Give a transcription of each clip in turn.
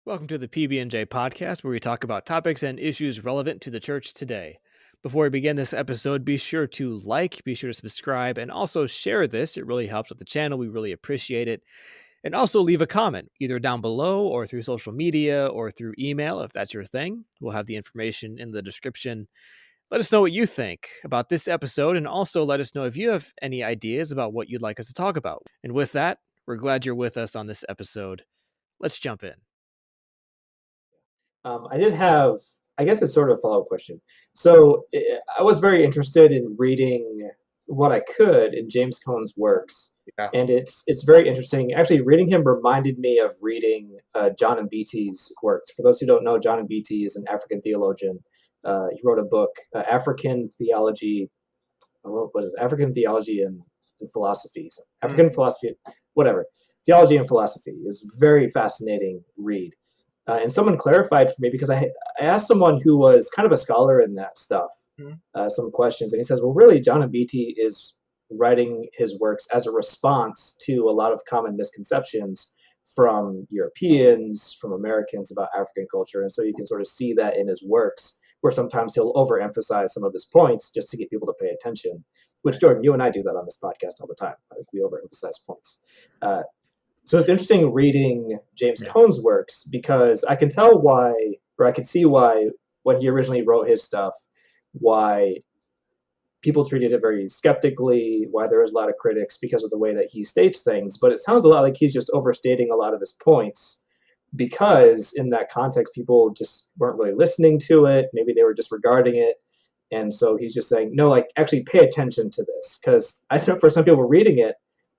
Welcome to the PB&J podcast, where we talk about topics and issues relevant to the church today. Before we begin this episode, be sure to be sure to subscribe, and also share this. It really helps with the channel. We really appreciate it. And also leave a comment, either down below or through social media or through email, if that's your thing. We'll have the information in the description. Let us know what you think about this episode, and also let us know if you have any ideas about what you'd like us to talk about. And with that, we're glad you're with us on this episode. Let's jump in. I did have, I guess it's sort of a follow-up question. So I was very interested in reading what I could in James Cone's works. Yeah. And it's very interesting. Actually, reading him reminded me of reading John and Beatty's works. For those who don't know, John and Beatty is an African theologian. He wrote a book, African Theology. What is it? African Theology and Philosophy. So African philosophy, whatever. Theology and Philosophy. It was a very fascinating read. And someone clarified for me, because I asked someone who was kind of a scholar in that stuff some questions, and he says, well, really, John and Beatty is writing his works as a response to a lot of common misconceptions from Europeans, from Americans about African culture. And so you can sort of see that in his works, where sometimes he'll overemphasize some of his points just to get people to pay attention, which, Jordan, you and I do that on this podcast all the time. I think we overemphasize points. So it's interesting reading James Cone's works, because I can tell why, or I can see why, when he originally wrote his stuff, why people treated it very skeptically, why there was a lot of critics because of the way that he states things. But it sounds a lot like he's just overstating a lot of his points, because in that context, people just weren't really listening to it. Maybe they were disregarding it. And so he's just saying, no, like, actually pay attention to this. Because I know for some people reading it,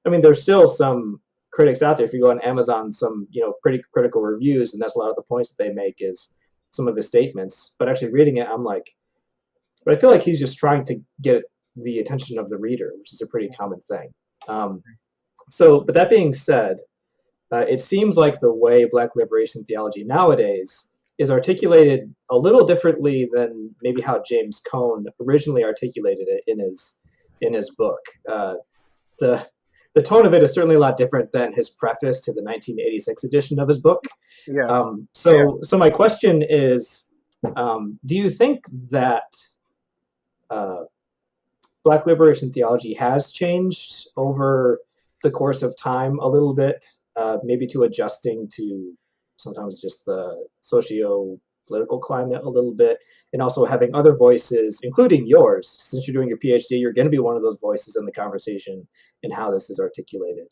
I mean, there's still some critics out there. If you go on Amazon, some pretty critical reviews, and that's a lot of the points that they make is some of his statements. But actually reading it, I'm like, but I feel like he's just trying to get the attention of the reader, which is a pretty common thing. But that being said, it seems like the way Black liberation theology nowadays is articulated a little differently than maybe how James Cone originally articulated it in his book. The tone of it is certainly a lot different than his preface to the 1986 edition of his book. Yeah. So my question is, do you think that Black liberation theology has changed over the course of time a little bit, maybe to adjusting to sometimes just the socio-political climate a little bit, and also having other voices, including yours? Since you're doing your PhD, you're going to be one of those voices in the conversation in how this is articulated.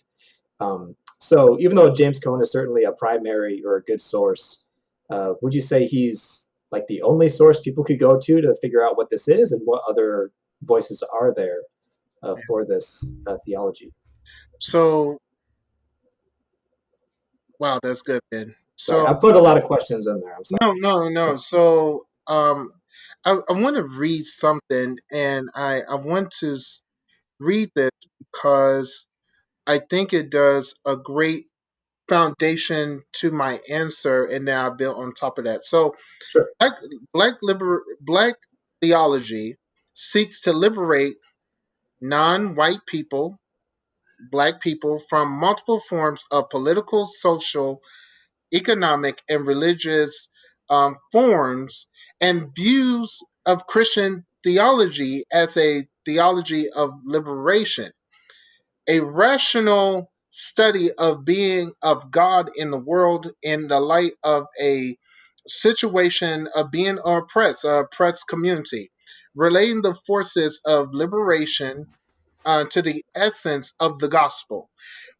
So even though James Cone is certainly a primary or a good source, would you say he's like the only source people could go to figure out what this is, and what other voices are there for this theology? So, wow, that's good, Ben. So I put a lot of questions in there. I'm sorry. no. So, I want to read something, and I want to read this because I think it does a great foundation to my answer, and then I built on top of that. So, Sure. Black theology seeks to liberate non-white people, Black people, from multiple forms of political, social, economic, and religious forms and views of Christian theology as a theology of liberation, a rational study of being of God in the world in the light of a situation of being oppressed community, relating the forces of liberation to the essence of the gospel,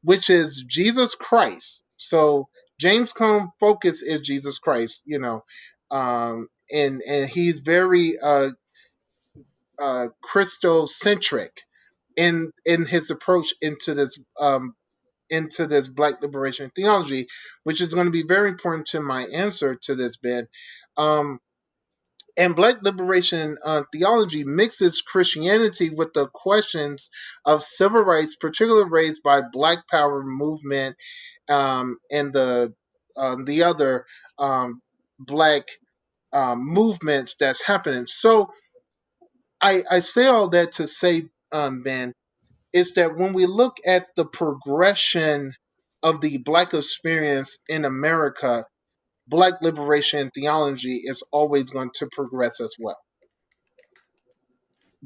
which is Jesus Christ. So James Cone focus is Jesus Christ, and he's very Christocentric in his approach into this Black liberation theology, which is going to be very important to my answer to this, Ben. And Black liberation theology mixes Christianity with the questions of civil rights, particularly raised by Black Power movement and the other Black movements that's happening. So I say all that to say, Ben, is that when we look at the progression of the Black experience in America, Black liberation theology is always going to progress as well.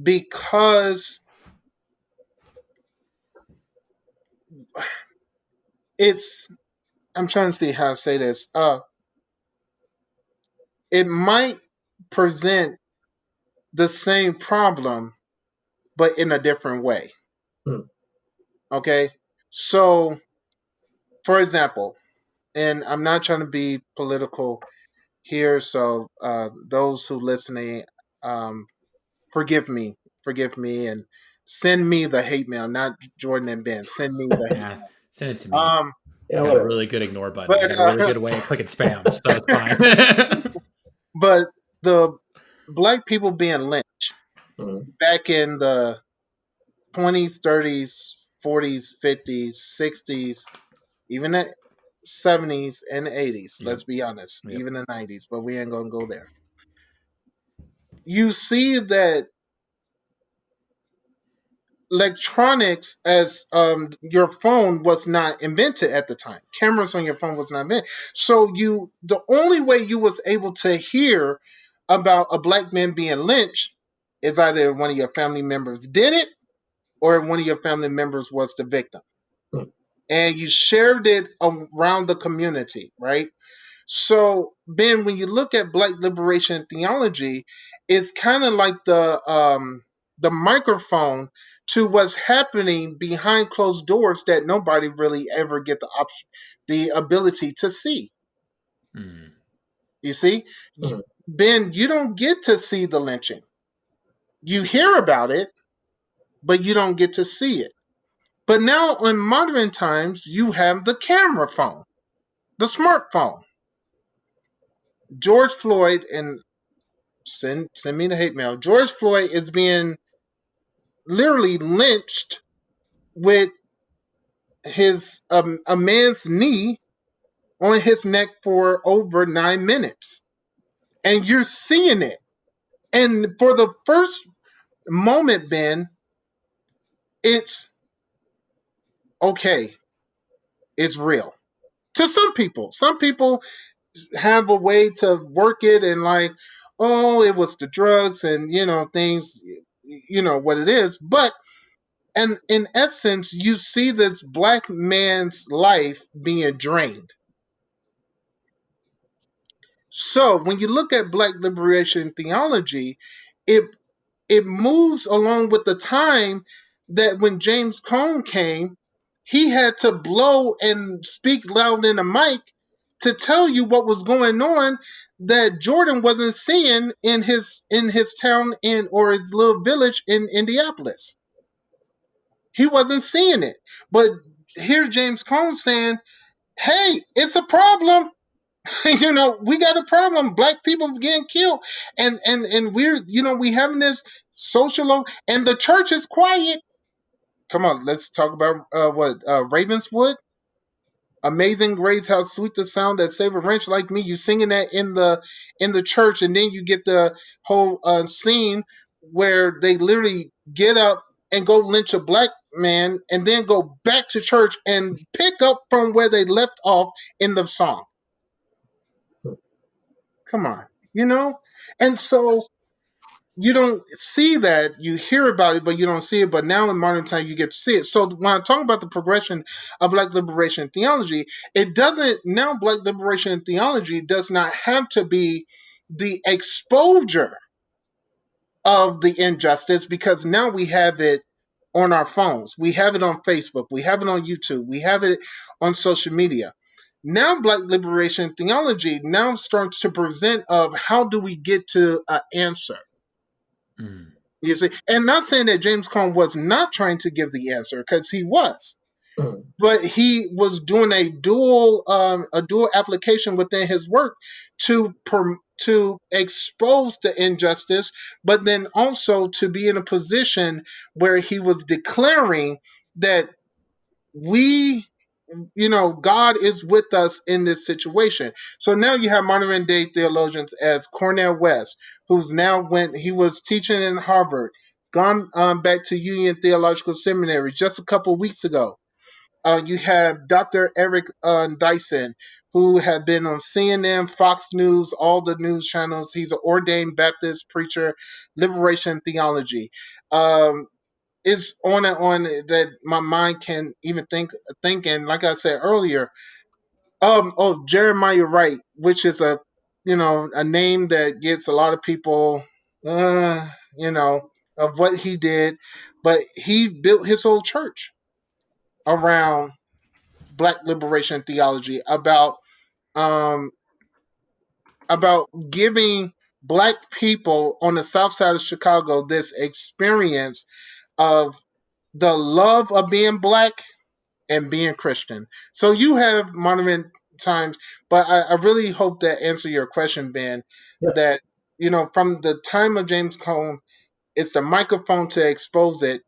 Because it's, I'm trying to see how to say this. It might present the same problem, but in a different way. Hmm. Okay? So, for example, and I'm not trying to be political here, so those who listening, um, forgive me, and send me the hate mail, not Jordan and Ben. Send me the hate Yeah, send it to mail. me. Yeah, I got a whatever. really good ignore button. I But got a really good way of clicking spam, so it's fine. but the black people being lynched Hmm. back in the 20s, 30s, 40s, 50s, 60s, even the 70s and 80s. Yep. Let's be honest, Yep. even the 90s, but we ain't gonna go there. You see that electronics, as your phone was not invented at the time, cameras on your phone was not invented, so you, the only way you was able to hear about a black man being lynched is either one of your family members did it or one of your family members was the victim, Hmm. and you shared it around the community, right? So, Ben, when you look at Black liberation theology, it's kind of like the microphone to what's happening behind closed doors that nobody really ever get the option, the ability to see. Mm. You see, Hmm. Ben, you don't get to see the lynching. You hear about it, but you don't get to see it. But now, in modern times, you have the camera phone, the smartphone. George Floyd, and send me the hate mail. George Floyd is being literally lynched with his a man's knee on his neck for over 9 minutes, and you're seeing it. And for the first moment, Ben, it's okay. It's real to some people. Some people have a way to work it and like, oh, it was the drugs and things, what it is, but and in essence, you see this black man's life being drained. So when you look at black liberation theology, it it moves along with the time that when James Cone came, he had to blow and speak loud in a mic to tell you what was going on that Jordan wasn't seeing in his town in or his little village in Indianapolis. He wasn't seeing it. But here James Cone saying, hey, it's a problem. We got a problem. Black people getting killed. And we're, we having this social, and the church is quiet. Come on, let's talk about Ravenswood. Amazing Grace, how sweet the sound that save a wrench like me. You singing that in the church, and then you get the whole scene where they literally get up and go lynch a black man, and then go back to church and pick up from where they left off in the song. Come on, and so you don't see that. You hear about it, but you don't see it. But now in modern time, you get to see it. So when I talk about the progression of Black liberation theology, it doesn't now. Black liberation theology does not have to be the exposure of the injustice, because now we have it on our phones. We have it on Facebook. We have it on YouTube. We have it on social media. Now, Black liberation theology now starts to present of how do we get to an answer. Mm. You see, and not saying that James Cone was not trying to give the answer, because he was, Hmm. but he was doing a dual application within his work to expose the injustice, but then also to be in a position where he was declaring that we, God is with us in this situation. So now you have modern day theologians as Cornel West, who's now he was teaching in Harvard, gone back to Union Theological Seminary just a couple weeks ago. You have Dr. Eric Dyson, who had been on CNN, Fox News, all the news channels. He's an ordained Baptist preacher, liberation theology. It's on and on that my mind can even think. And like I said earlier, Jeremiah Wright, which is a name that gets a lot of people, uh, you know, of what he did, but he built his whole church around Black liberation theology um about giving Black people on the South Side of Chicago this experience of the love of being Black and being Christian. So you have modern times, but I really hope that answer your question, Ben. Yeah, That from the time of James Cone, it's the microphone to expose it.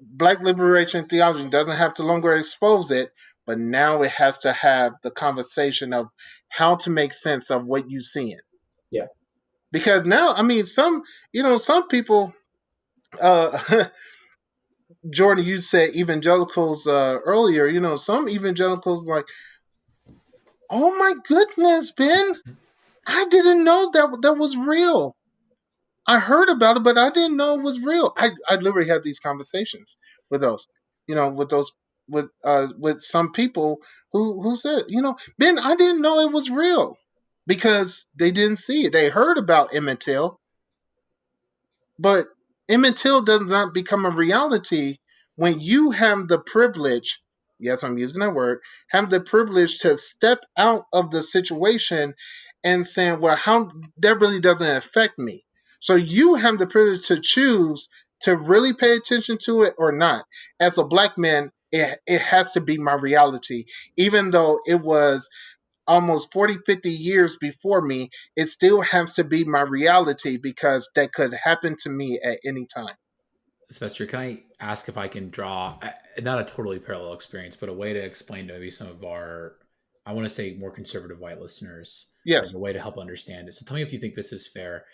Black liberation theology doesn't have to longer expose it, but now it has to have the conversation of how to make sense of what you see it. yeah, Because now, I mean, some people, uh, Jordan, you said evangelicals earlier. Some evangelicals like, oh my goodness, Ben, I didn't know that was real. I heard about it, but I didn't know it was real. I literally had these conversations with those, with those with some people who said, Ben, I didn't know it was real because they didn't see it. They heard about Emmett Till, but Emmett Till does not become a reality when you have the privilege, yes, I'm using that word, have the privilege to step out of the situation and saying, well, how that really doesn't affect me. So you have the privilege to choose to really pay attention to it or not. As a Black man, it has to be my reality, even though it was almost 40, 50 years before me. It still has to be my reality because that could happen to me at any time. Spencer, can I ask if I can draw not a totally parallel experience, but a way to explain to maybe some of our, I want to say, more conservative white listeners, like Yes. a way to help understand it. So tell me if you think this is fair.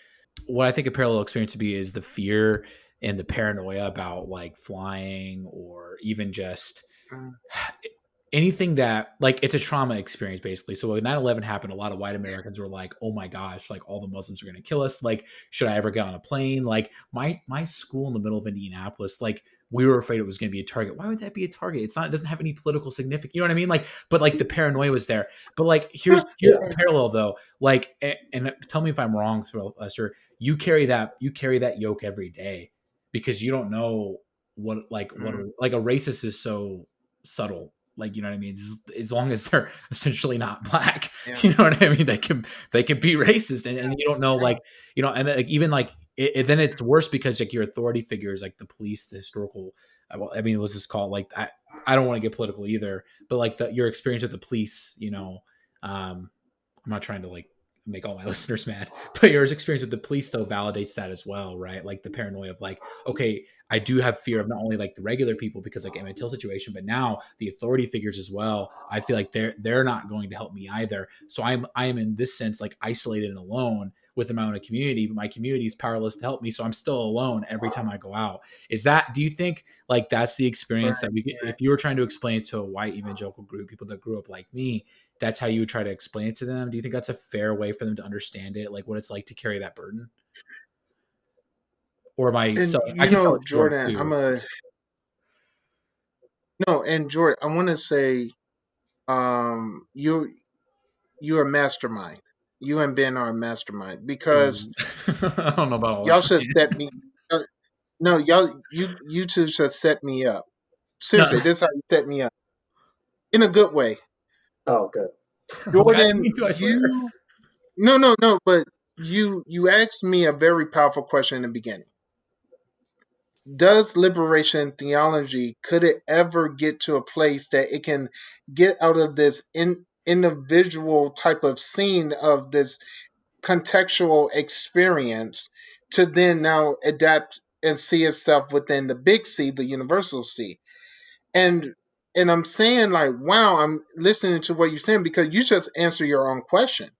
What I think a parallel experience to be is the fear and the paranoia about like flying or even just Mm, anything that like it's a trauma experience basically. So when 9/11 happened, a lot of white Americans were like, oh my gosh, like all the Muslims are going to kill us. Like, should I ever get on a plane? Like my school in the middle of Indianapolis, like we were afraid it was going to be a target. Why would that be a target? It's not, it doesn't have any political significance. You know what I mean? Like, but like the paranoia was there. But like, here's yeah, the parallel though. Like, and tell me if I'm wrong, sir. You carry that yoke every day because you don't know what mm, like a racist is so subtle, like, you know what I mean, as long as they're essentially not black, yeah. you know what I mean, they can be racist, and you don't know, like, and then, like, even like then it's worse because like your authority figures like the police, the historical, well, I mean, let's just call it like I don't want to get political either, but like your experience with the police, I'm not trying to like make all my listeners mad, but your experience with the police though validates that as well, right? Like the paranoia of like, okay, I do have fear of not only like the regular people because like Emmett Till situation, but now the authority figures as well. I feel like they're not going to help me either. So I am in this sense like isolated and alone within my own community, but my community is powerless to help me. So I'm still alone every time I go out. Do you think like that's the experience Right. that we get if you were trying to explain it to a white evangelical group, people that grew up like me, that's how you would try to explain it to them? Do you think that's a fair way for them to understand it, like what it's like to carry that burden? Or am I And so I can sell it short Jordan, too? and Jordan, I want to say, you're a mastermind. You and Ben are a mastermind because I don't know about all y'all that. should set me. Uh, no, you two should set me up. No, Seriously, this is how you set me up in a good way. oh, good. I didn't Jordan, mean to, I swear. no, but you asked me a very powerful question in the beginning. Does liberation theology, could it ever get to a place that it can get out of this individual type of scene of this contextual experience to then now adapt and see itself within the big C, the universal C? And I'm saying like, wow, I'm listening to what you're saying because you just answer your own question,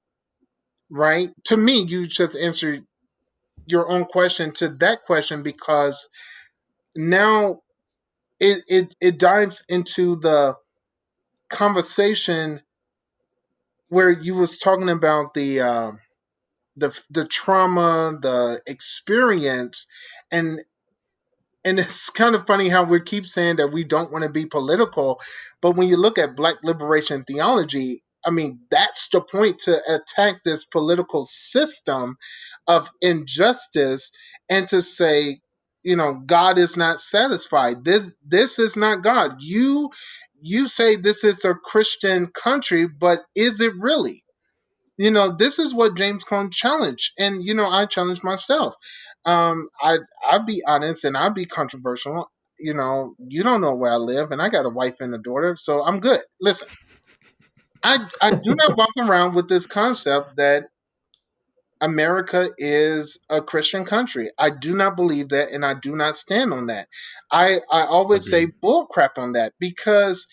right? To me, you just answer your own question to that question because now it dives into the conversation where you was talking about the trauma, the experience, and it's kind of funny how we keep saying that we don't want to be political, but when you look at Black liberation theology, I mean, that's the point, to attack this political system of injustice and to say, God is not satisfied. This is not God. You say this is a Christian country, but is it really? This is what James Cone challenged, and I challenge myself. I'll be honest and I'll be controversial. You don't know where I live, and I got a wife and a daughter, so I'm good. Listen, I do not walk around with this concept that America is a Christian country. I do not believe that, and I do not stand on that. I always say Agreed. bull crap on that, because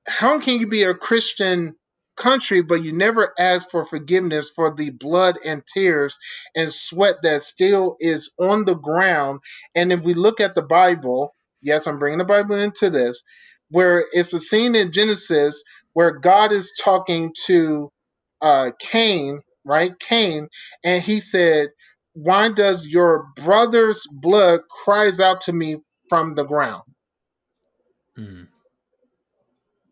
how can you be a Christian country but you never ask for forgiveness for the blood and tears and sweat that still is on the ground? And if we look at the Bible, yes, I'm bringing the Bible into this, where it's a scene in Genesis where God is talking to Cain, right? Cain, and he said, "Why does your brother's blood cries out to me from the ground?" Mm.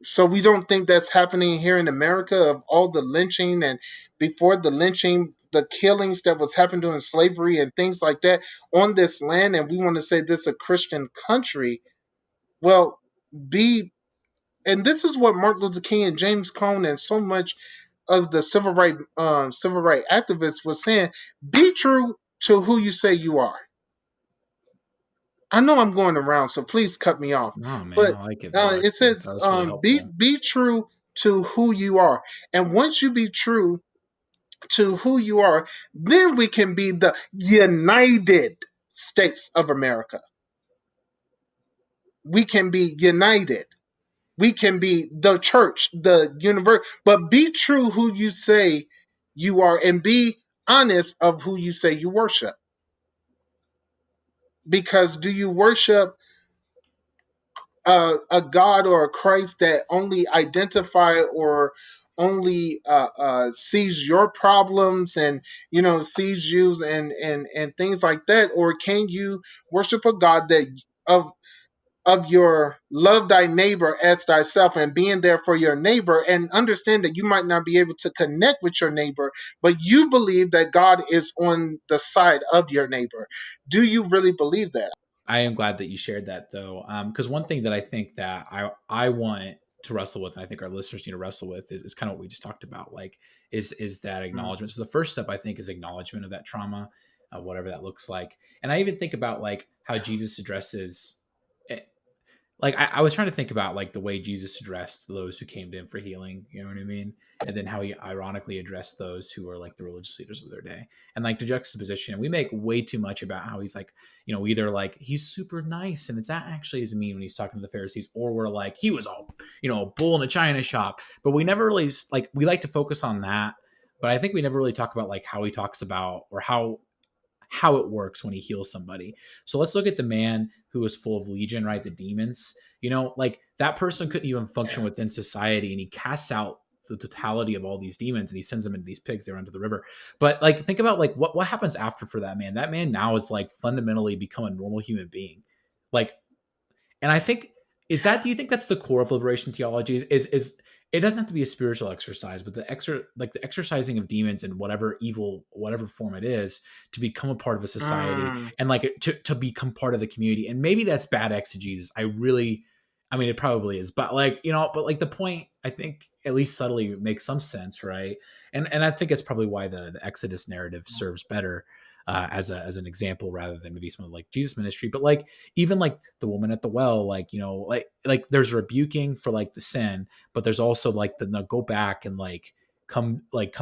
So we don't think that's happening here in America, of all the lynching, and before the lynching, the killings that was happening during slavery and things like that on this land, and we want to say this is a Christian country. Well, be and this is what Martin Luther King and James Cone and so much of the civil right activists was saying: be true to who you say you are. I know I'm going around, so please cut me off. No, man, But I like it though. it Actually, that says, was really helpful. be true to who you are, and once you be true to who you are, then we can be the United States of America. We can be united. We can be the church, the universe. But be true who you say you are, and be honest of who you say you worship. Because do you worship a God or a Christ that only identify or only sees your problems, and sees you, and things like that? Or can you worship a God that of your love thy neighbor as thyself, and being there for your neighbor, and understand that you might not be able to connect with your neighbor, but you believe that God is on the side of your neighbor? Do you really believe that? I am glad that you shared that though, because one thing that I think that I want to wrestle with, and I think our listeners need to wrestle with, is kind of what we just talked about. Like, is that Mm, acknowledgement? So the first step I think is acknowledgement of that trauma, whatever that looks like. And I even think about like how Jesus addresses eh, like I was trying to think about like the way Jesus addressed those who came to him for healing, you know what I mean? And then how he ironically addressed those who were like the religious leaders of their day. And like the juxtaposition, we make way too much about how he's like, either like he's super nice and it's not actually as mean when he's talking to the Pharisees, or we're like, he was all, a bull in a china shop. But we never really like, we like to focus on that. But I think we never really talk about like how he talks about, or how it works when he heals somebody. So let's look at the man who was full of legion, right? The demons. Like that person couldn't even function yeah. within society, and he casts out the totality of all these demons and he sends them into these pigs that run to the river. But like think about like what happens after for that man. That man now is like fundamentally become a normal human being. Like, and I think do you think that's the core of liberation theology? Is it doesn't have to be a spiritual exercise, but the exercising of demons in whatever evil, whatever form it is, to become a part of a society, Mm, and like to become part of the community. And maybe that's bad exegesis. I mean, it probably is, but like, but like the point, I think at least subtly makes some sense, right? And I think it's probably why the Exodus narrative serves better as an example rather than maybe some of like Jesus ministry. But like even like the woman at the well, like like there's rebuking for like the sin, but there's also like the no, go back and like come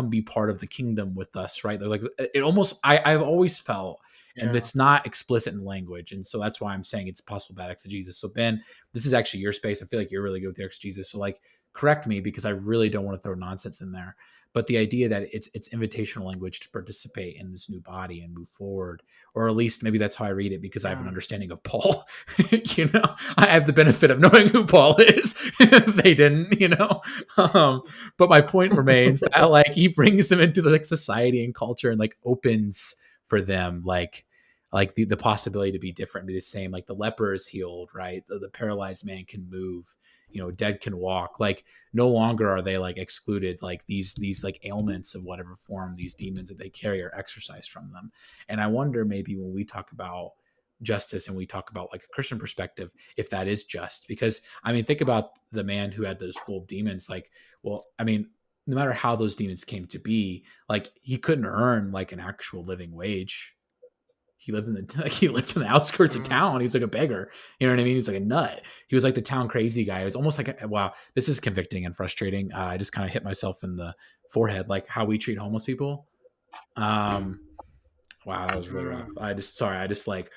be part of the kingdom with us, right? They're like it almost I've always felt, and yeah. it's not explicit in language, and so that's why I'm saying it's possible bad exegesis. So Ben, this is actually your space. I feel like you're really good with the exegesis, so like correct me because I really don't want to throw nonsense in there. but the idea that it's invitational language to participate in this new body and move forward, or at least maybe that's how I read it because I have an understanding of Paul. I have the benefit of knowing who Paul is. They didn't, but my point remains that like he brings them into like society and culture and like opens for them like the possibility to be different, be the same. Like the leper is healed, right? The paralyzed man can move, dead can walk. Like no longer are they like excluded, like these like ailments of whatever form these demons that they carry are exorcised from them. And I wonder maybe when we talk about justice and we talk about like a Christian perspective, if that is just, because I mean, think about the man who had those full demons. Like, well, I mean, no matter how those demons came to be, like he couldn't earn like an actual living wage. He lived in the outskirts of town. He's like a beggar. You know what I mean? He's like a nut. He was like the town crazy guy. It was almost like, wow, this is convicting and frustrating. I just kind of hit myself in the forehead, like how we treat homeless people. Wow, that was really rough. I just like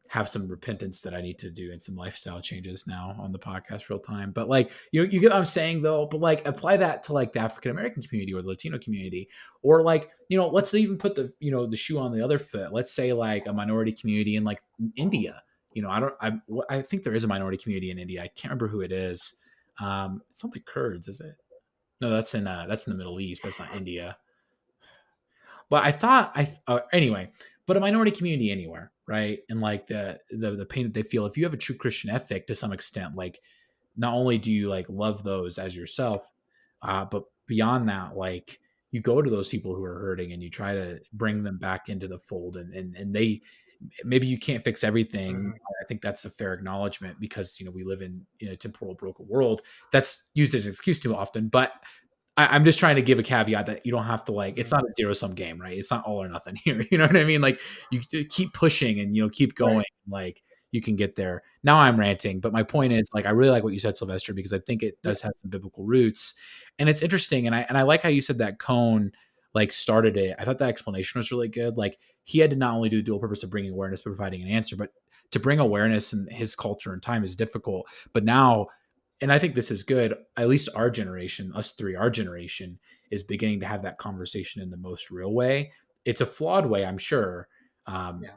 have some repentance that I need to do and some lifestyle changes now on the podcast real time. But like, you get what I'm saying though, but like apply that to like the African-American community or the Latino community, or like, let's even put the shoe on the other foot. Let's say like a minority community in like India. I think there is a minority community in India. I can't remember who it is. It's not the Kurds, is it? No, that's in the Middle East, but it's not India. But I thought anyway, but a minority community anywhere, right? And like the pain that they feel, if you have a true Christian ethic to some extent, like not only do you like love those as yourself, but beyond that, like you go to those people who are hurting and you try to bring them back into the fold, and they, maybe you can't fix everything. I think that's a fair acknowledgement because we live in a temporal broken world that's used as an excuse too often, but I'm just trying to give a caveat that you don't have to like, it's not a zero sum game, right? It's not all or nothing here. You know what I mean? Like you keep pushing and, keep going, Right. like you can get there. Now I'm ranting, but my point is like, I really like what you said, Sylvester, because I think it Yeah. does have some biblical roots and it's interesting. And I like how you said that Cone like started it. I thought that explanation was really good. Like he had to not only do the dual purpose of bringing awareness, but providing an answer, but to bring awareness in his culture and time is difficult. But now, and I think this is good, at least our generation, us three, our generation is beginning to have that conversation in the most real way. It's a flawed way, I'm sure. Um, Yeah.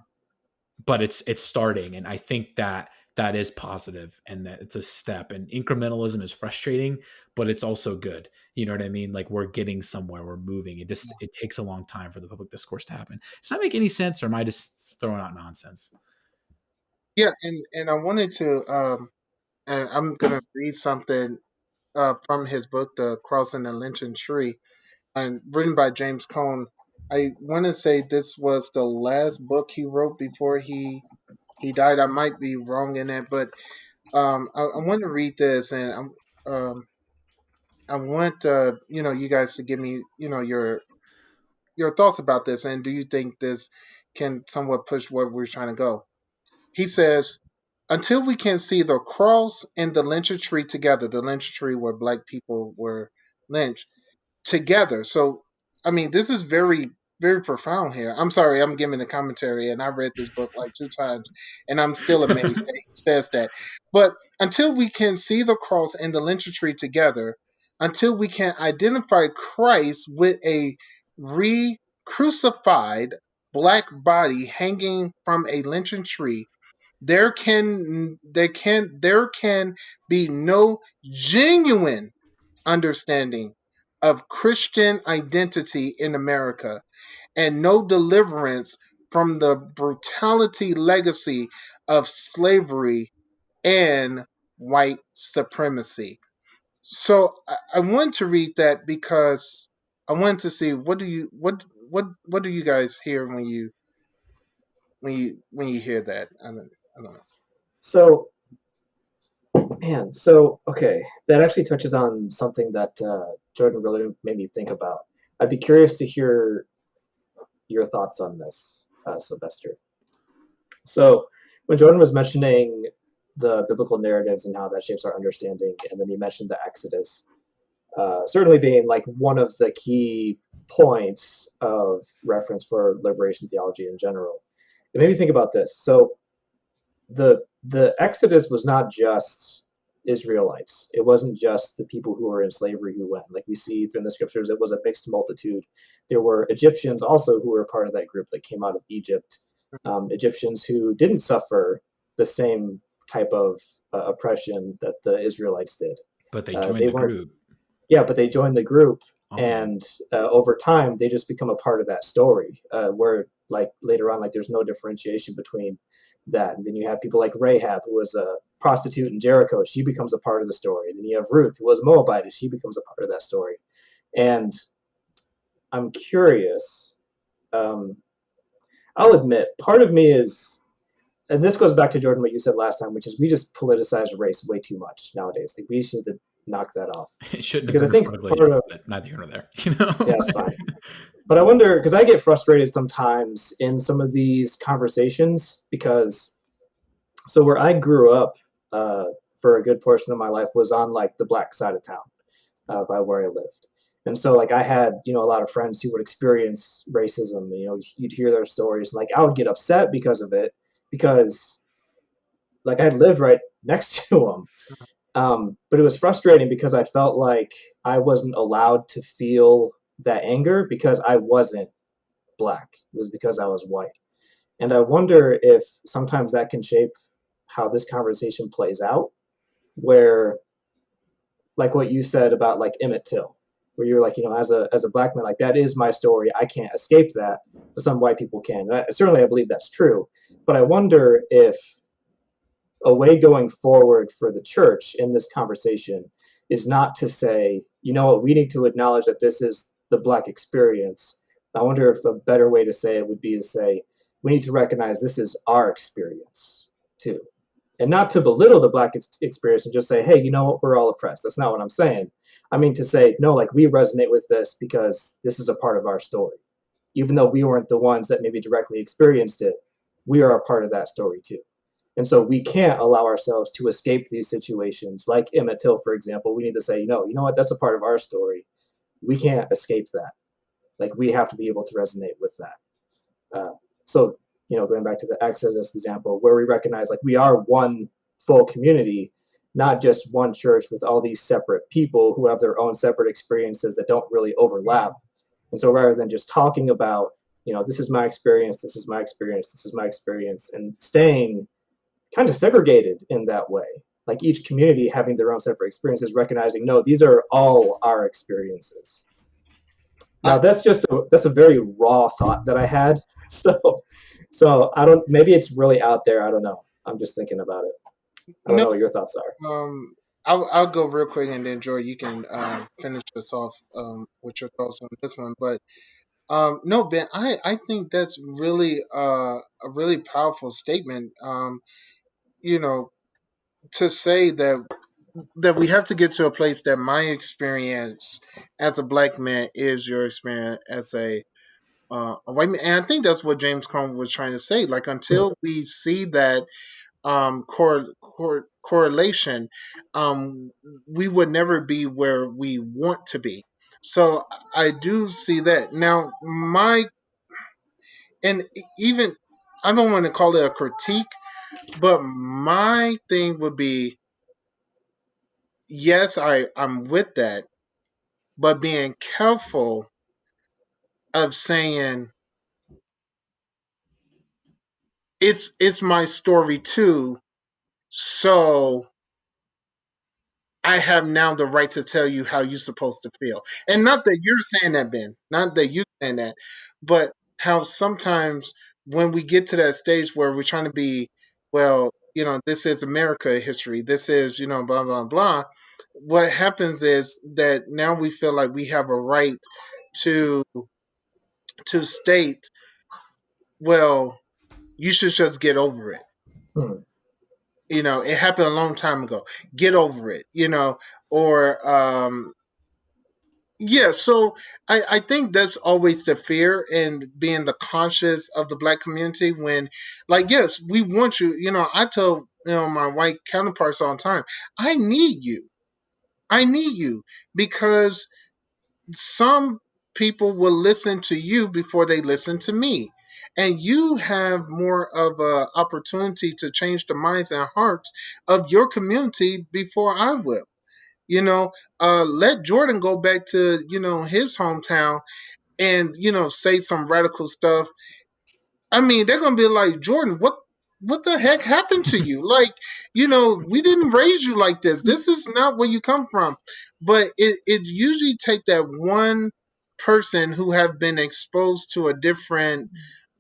but it's starting. And I think that is positive and that it's a step, and incrementalism is frustrating, but it's also good. You know what I mean? Like we're getting somewhere, we're moving. It takes a long time for the public discourse to happen. Does that make any sense? Or am I just throwing out nonsense? Yeah, and I wanted to and I'm gonna read something from his book, The Crossing the Lynching Tree, and written by James Cone. I want to say this was the last book he wrote before he died. I might be wrong in that, but I want to read this, and I want you guys to give me your thoughts about this, and do you think this can somewhat push where we're trying to go? He says, until we can see the cross and the lynching tree together, the lynching tree where black people were lynched together. So, I mean, this is very, very profound here. I'm sorry, I'm giving the commentary, and I read this book like 2 times, and I'm still amazed that he says that. But until we can see the cross and the lynching tree together, until we can identify Christ with a re crucified black body hanging from a lynching tree, there can be no genuine understanding of Christian identity in America, and no deliverance from the brutality legacy of slavery and white supremacy. So I want to read that because I want to see what do you guys hear when you hear that? I don't know. So, man, so okay, that actually touches on something that Jordan really made me think about. I'd be curious to hear your thoughts on this, Sylvester. So, when Jordan was mentioning the biblical narratives and how that shapes our understanding, and then he mentioned the Exodus, certainly being like one of the key points of reference for liberation theology in general, it made me think about this. So, the Exodus was not just Israelites. It wasn't just the people who were in slavery who went. Like we see through the scriptures, it was a mixed multitude. There were Egyptians also who were part of that group that came out of Egypt. Egyptians who didn't suffer the same type of oppression that the Israelites did. But they joined They the weren't, group. yeah, but they joined the group, Oh, and over time they just become a part of that story. Where like later on, like there's no differentiation between that. And then you have people like Rahab, who was a prostitute in Jericho. She becomes a part of the story. And then you have Ruth, who was Moabite. She becomes a part of that story. And I'm curious. Um, I'll admit, part of me is, and this goes back to Jordan, what you said last time, which is we just politicize race way too much nowadays. Like we just need to knock that off, it shouldn't have because I been a think political part issue, of, but neither here nor there. You know. yeah, it's fine. But I wonder, because I get frustrated sometimes in some of these conversations, because so where I grew up uh, for a good portion of my life was on like the black side of town, by where I lived. And so like I had, a lot of friends who would experience racism, you'd hear their stories. Like I would get upset because of it, because like I had lived right next to them. But it was frustrating because I felt like I wasn't allowed to feel that anger because I wasn't black. It was because I was white. And I wonder if sometimes that can shape how this conversation plays out, where like what you said about like Emmett Till, where you're like, as a black man, like that is my story. I can't escape that, but some white people can. And certainly, I believe that's true. But I wonder if a way going forward for the church in this conversation is not to say, you know what, we need to acknowledge that this is the black experience. I wonder if a better way to say it would be to say, we need to recognize this is our experience too. And not to belittle the black experience and just say, hey, you know what, we're all oppressed. That's not what I'm saying. I mean to say, no, like we resonate with this because this is a part of our story. Even though we weren't the ones that maybe directly experienced it, we are a part of that story too. And so we can't allow ourselves to escape these situations. Like Emmett Till, for example, we need to say, no, you know what, that's a part of our story. We can't escape that. Like we have to be able to resonate with that. So, going back to the Exodus example, where we recognize like we are one full community, not just one church with all these separate people who have their own separate experiences that don't really overlap. And so rather than just talking about, this is my experience, this is my experience, this is my experience, and staying kind of segregated in that way. Like each community having their own separate experiences, recognizing, no, these are all our experiences. Now I, that's a very raw thought that I had. So I don't, maybe it's really out there. I don't know. I'm just thinking about it. I don't no, know what your thoughts are. I'll go real quick and then Joy, you can finish us off with your thoughts on this one. But no, Ben, I think that's really a really powerful statement. You know, to say that we have to get to a place that my experience as a black man is your experience as a white man, and I think that's what James Cone was trying to say. Like until we see that correlation, um, we would never be where we want to be. So I do see that now. And even I don't want to call it a critique, but my thing would be yes, I'm with that, but being careful of saying it's my story too, so I have now the right to tell you how you're supposed to feel. And not that you're saying that, Ben. Not that you're saying that, but how sometimes when we get to that stage where we're trying to be, well, this is America history. This is, blah, blah, blah. What happens is that now we feel like we have a right to state, well, you should just get over it. Hmm. It happened a long time ago. Get over it. Or yeah, so I think that's always the fear and being the conscious of the black community when, like, yes, we want you. I tell my white counterparts all the time, I need you. I need you because some people will listen to you before they listen to me. and you have more of a opportunity to change the minds and hearts of your community before I will. You know, let Jordan go back to, his hometown and, say some radical stuff. I mean, they're gonna be like, Jordan, what the heck happened to you? Like, we didn't raise you like this. This is not where you come from. But it usually take that one person who have been exposed to a different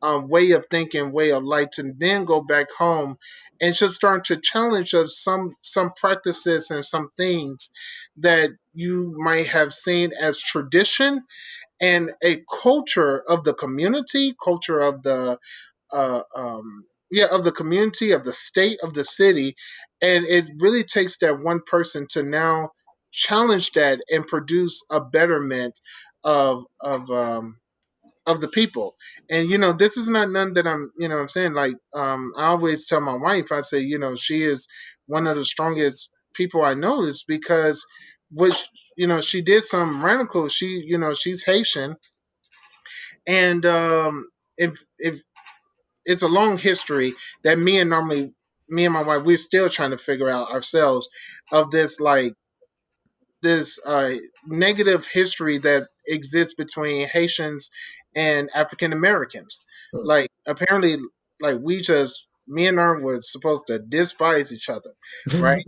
way of thinking, way of life, to then go back home and just start to challenge of some practices and some things that you might have seen as tradition and a culture of the community, culture of the of the community, of the state, of the city, and it really takes that one person to now challenge that and produce a betterment of the people. And this is not none that I'm saying, like, I always tell my wife, I say, she is one of the strongest people I know, is because which she did some radical, she's Haitian, and if it's a long history that me and my wife, we're still trying to figure out ourselves, of this, like, this negative history that exists between Haitians and African Americans. Hmm. Like, apparently, like, me and her were supposed to despise each other, right?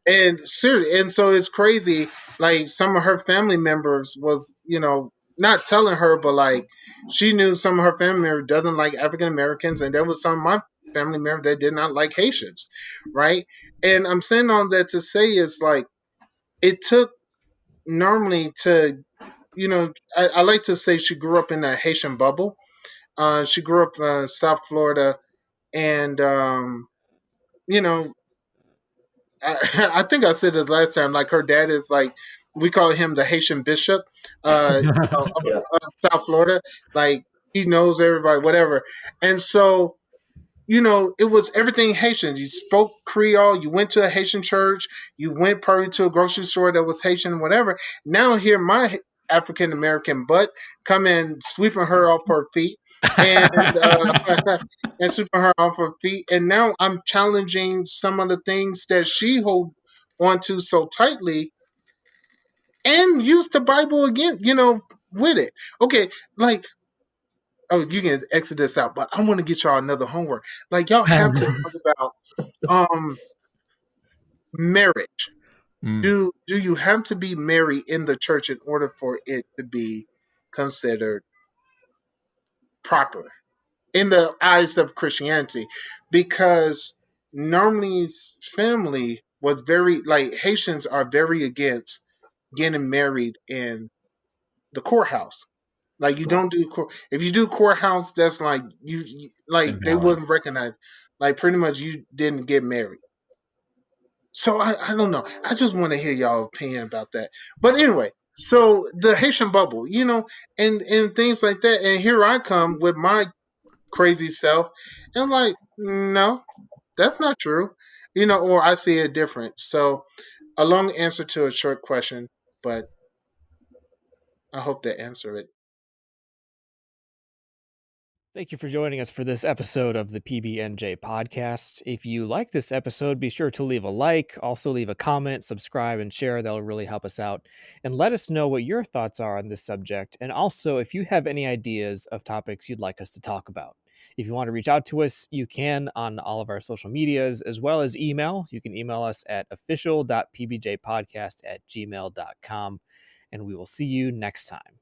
And seriously, and so it's crazy. Like, some of her family members was, not telling her, but like, she knew some of her family members doesn't like African Americans, and there was some of my family members that did not like Haitians, right? And I'm saying all that to say is, like, it took normally to, I like to say she grew up in a Haitian bubble. She grew up in South Florida, and you know, I think I said this last time. Like, her dad is like, we call him the Haitian bishop, Yeah. of South Florida. Like, he knows everybody, whatever. And so, it was everything Haitian. You spoke Creole. You went to a Haitian church. You went probably to a grocery store that was Haitian, whatever. Now here, my African American butt come in, sweeping her off her feet, and and sweeping her off her feet. And now I'm challenging some of the things that she hold onto so tightly, and use the Bible again, with it. Okay, like, oh, you can exit this out, but I want to get y'all another homework. Like, y'all have to talk about um marriage. Mm. Do you have to be married in the church in order for it to be considered proper in the eyes of Christianity? Because Normany's family was very, like, Haitians are very against getting married in the courthouse. Like, you Wow. don't do if you do courthouse, that's like, It's like, they invalid. wouldn't recognize, like, pretty much you didn't get married. So I don't know. I just want to hear y'all opinion about that. But anyway, so the Haitian bubble, and things like that. And here I come with my crazy self, and I'm like, no, that's not true. Or I see it different. So, a long answer to a short question, but I hope that answer it. Thank you for joining us for this episode of the PB&J podcast. If you like this episode, be sure to leave a like, also leave a comment, subscribe, and share. That'll really help us out. And let us know what your thoughts are on this subject. And also, if you have any ideas of topics you'd like us to talk about. If you want to reach out to us, you can on all of our social medias, as well as email. You can email us at official.pbjpodcast@gmail.com. And we will see you next time.